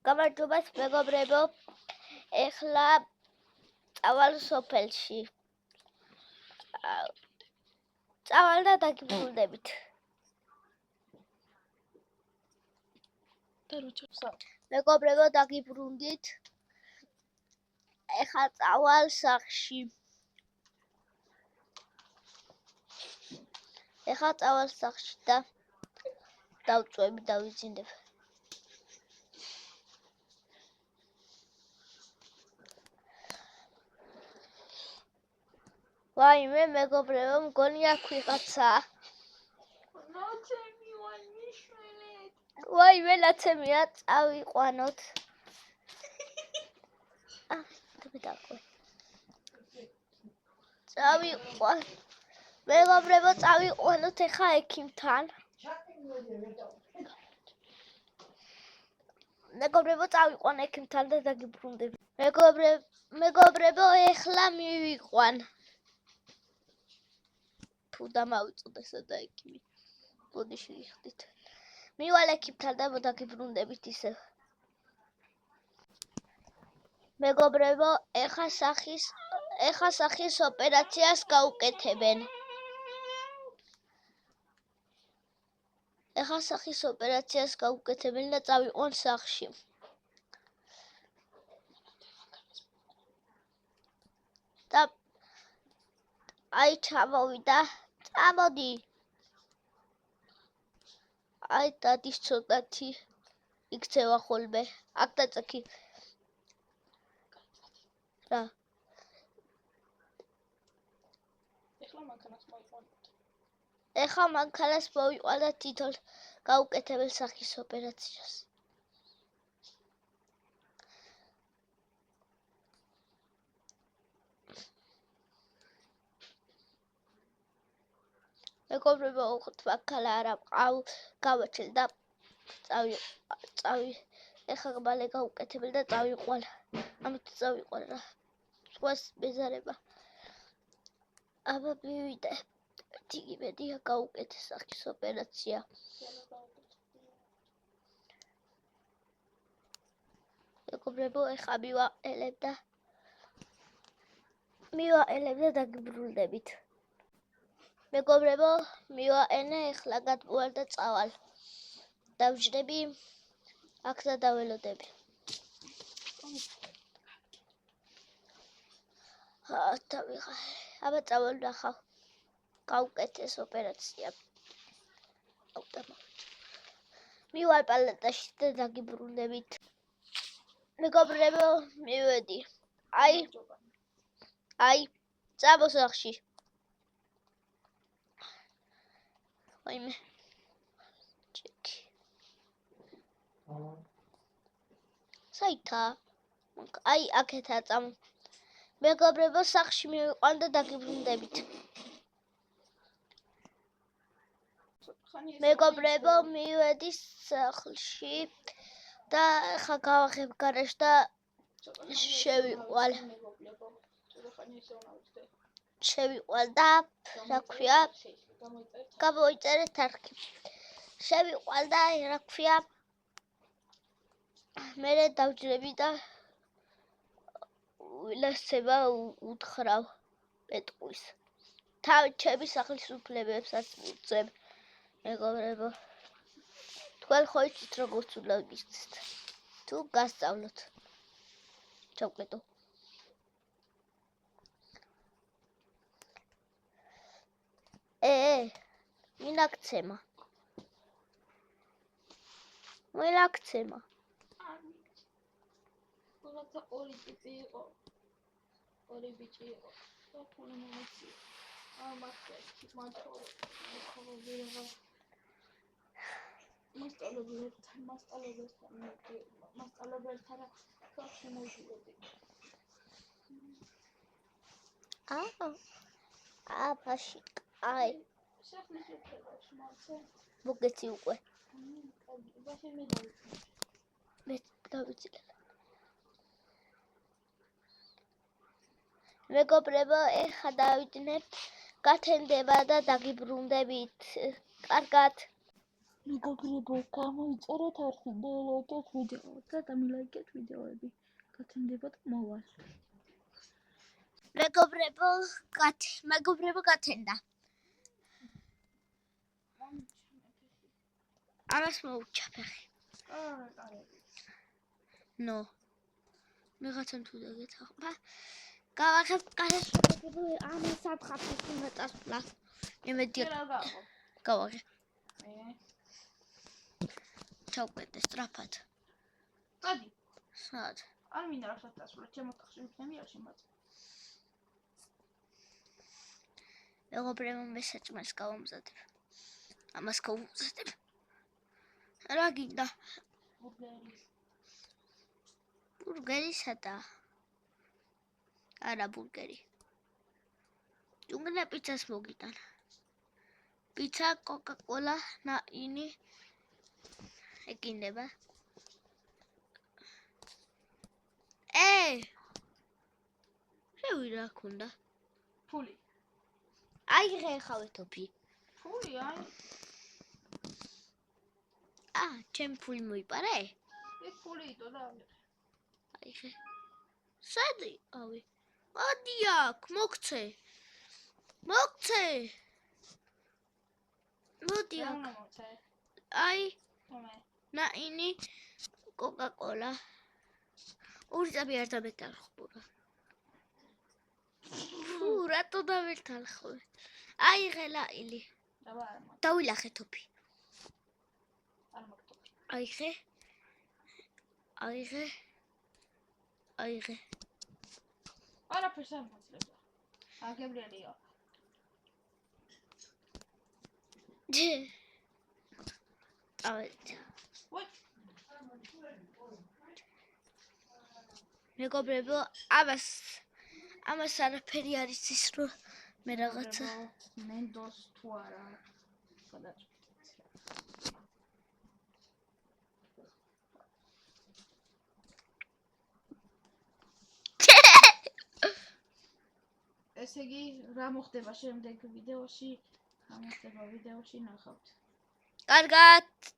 გამარჯობა მეგობრებო, ეხლა წავალ სოფელში. წავალ და დაგიბრუნდებით. მეგობრებო, დაგიბრუნდით. ეხლა წავალ სახლში. და დავწვევი დავიძინებ. ვაიმე მეგობრებო, მგონი აქ ვიღაცა. ვაიმე ნაცემია, წავიყვანოთ. წავიყვან. მეგობრებო, წავიყვანოთ ეხა ექიმთან. მეგობრებო, წავიყვან ექიმთან და დაგიბრუნდები. მეგობრებო, ეხლა მივიყვან. თუ დამავიწყდეს და ექიმი. ბოდიში ვიხდით. მივალ ექიმთან და დაგიბრუნდებით ისევ. მეგობრებო, ეხა სახის ოპერაციას გაუკეთებენ. და წავიყვან სახლში. და აი ჩამოვიდა. წამოდი. აი დადის ცოტათი იქცევა ხოლმე. აქ დაწექი. რა. ეხლა მანქანას მოვიყვან და თვითონ გაუკეთებენ სახის ოპერაციას. მეგობრებო, უხოთ მანქანა არა გავაჩენ და ეხლა მალე გაუკეთებენ და წავიყვან. ამით წავიყვან რა. სხვას მეზარება. აბა მივიდე. იგივედია გაუკეთე სახის ოპერაცია. მეგობრებო, ეხლა მივაყენებ და დაგიბრუნდებით. მეგობრებო, მივაყენე, ეხლა გადმოვალ და წავალ. დავჯდები, აქ და დაველოდები. აბა წავალ ნახავ. გაუკეთეს ოპერაცია. მივალ პალატაში და დაგიბრუნდებით. მეგობრებო, მივედი. აი, წამო სახლში. ვაიმე. ჩეკი. საითა? აი, აქეთა წამო. მეგობრებო, სახლში მივიყვან და დაგიბრუნდებით. მეგობრებო, მივედი სახლში და ხა გავახებ გარეთ და შევიყვან და რა ქვია? გამოიწერეთ არქივი. შევიყვან და რა ქვია? მერე დავჯდები და ვილასება უთხრავ პეტყვის. თავი ჩემი სახლის უფლებებსაც მივწევ. მეგობრებო, თქვენ ხო იცით როგორც უნდა მისცეთ. თუ გასწავლოთ. ჩავკეტო. მინაქცემა. რაღაცა ორი ტიპი იყო. ორი ბიჭი იყო. და ფონი მომეცი. მასწავლებელთან ხალხში მოვიდოდი. აფაში, აი. სახლის უფლებაში მოვცე. მოგეცი უკვე. ბაშენ მე დავიცილე. მეგობრებო, ეხლა დავიძინებ, გათენდება და დაგიბრუნდებით. კარგად. მეგობრებო, გამოიწერეთ არხი და ლაიქეთ ვიდეო და დამილაიქეთ ვიდეოები. გაცემდებოდ მოვალ. მეგობრებო გათენდა. ამას მოუჩა ფეხი. ნო. მიღაცემ თუ დაგეთახა. გავახებ კაცო ამას საფხაფის უნდა წასვლა. იმედია გავახე. ჩავკვეთე სწრაფად. გადი. სად? არ მინდა რასაც დასვლა, ჩემო ტახში ვიქნები არ შემოწ. მეგობრებო მესაჭმელს გავამზადებ. ამას გავამზადებ. რა გინდა? ბურგერი სადა? არა ბურგერი. უნდა პიცას მოგიტან. პიცა, კოკა-კოლა, ნაინი. ეკინდება. შევიდა ქონდა. ფული. აიღე ხავე თოფი. ფული აი. ჩემ ფული მოიპარე? ეს ფული იტო და ავიღე. აიღე. სად იყავი? მოდი აქ, მოგცე. მოდი აქ. აი, ნაინი, კოკა-კოლა. ორი წამი არ დამეთანხმურა. რატო დამეთანხმე? აიღე ლაილი. დავილახე თოფი. აიღე. არაფერს არ მოძლება. აგებრიელია. მეგობრებო, ამას არაფერი არ იცის რომ მე რაღაცა მენდოს თუ არა. ესე იგი, რა მოხდება შემდეგ ვიდეოში? ნახავთ. კარგად.